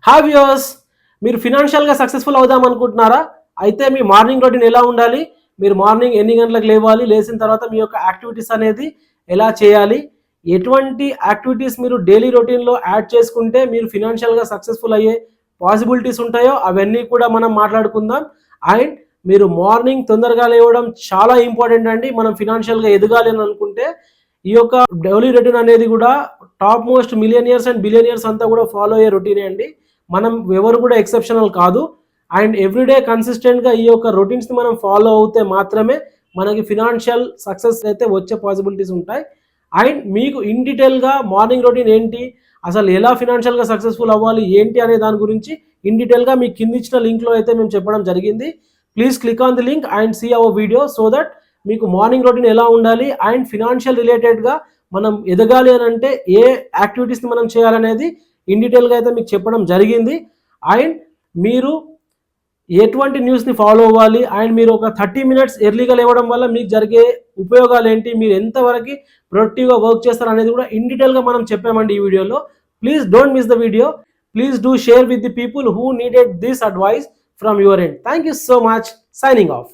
Hi viewers, మీరు ఫినాన్షియల్గా successful అవుదాం అనుకుంటున్నారా? అయితే మీ మార్నింగ్ రొటీన్ ఎలా ఉండాలి, మీరు మార్నింగ్ ఎన్ని గంటలకు లేవాలి, లేచిన తర్వాత మీ యొక్క యాక్టివిటీస్ అనేది ఎలా చేయాలి, ఎటువంటి యాక్టివిటీస్ మీరు డైలీ రొటీన్లో యాడ్ చేసుకుంటే మీరు ఫినాన్షియల్గా సక్సెస్ఫుల్ అయ్యే పాసిబిలిటీస్ ఉంటాయో అవన్నీ కూడా మనం మాట్లాడుకుందాం. అండ్ మీరు మార్నింగ్ తొందరగా లేవడం చాలా ఇంపార్టెంట్ అండి. మనం ఫినాన్షియల్గా ఎదగాలి అని అనుకుంటే ఈ యొక్క డైలీ రొటీన్ అనేది కూడా top most millionaires and billionaires అంతా కూడా ఫాలో అయ్యే రొటీనే అండి. మనం ఎవరు కూడా ఎక్సెప్షనల్ కాదు. అండ్ ఎవ్రీడే కన్సిస్టెంట్గా ఈ యొక్క రొటీన్స్ని మనం ఫాలో అవుతే మాత్రమే మనకి ఫినాన్షియల్ సక్సెస్ అయితే వచ్చే పాసిబిలిటీస్ ఉంటాయి. అండ్ మీకు ఇన్ డీటెయిల్గా మార్నింగ్ రొటీన్ ఏంటి, అసలు ఎలా ఫినాన్షియల్గా సక్సెస్ఫుల్ అవ్వాలి ఏంటి అనే దాని గురించి ఇన్ డీటెయిల్గా మీకు కింద ఇచ్చిన లింక్లో అయితే మేము చెప్పడం జరిగింది. Please click on the link and see our video so that మీకు మార్నింగ్ రొటీన్ ఎలా ఉండాలి అండ్ ఫినాన్షియల్ రిలేటెడ్గా మనం ఎదగాలి అని అంటే ఏ యాక్టివిటీస్ని మనం చేయాలనేది ఇన్ డీటెయిల్గా అయితే మీకు చెప్పడం జరిగింది. అండ్ మీరు ఎటువంటి న్యూస్ని ఫాలో అవ్వాలి అండ్ మీరు ఒక 30 మినిట్స్ ఎర్లీగా లేవడం వల్ల మీకు జరిగే ఉపయోగాలు ఏంటి, మీరు ఎంతవరకు ప్రొడక్టివ్గా వర్క్ చేస్తారు అనేది కూడా ఇన్ డీటెయిల్గా మనం చెప్పామండి ఈ వీడియోలో. Please don't miss the video. Please do share with the people who needed this advice from your end. Thank you so much. Signing off.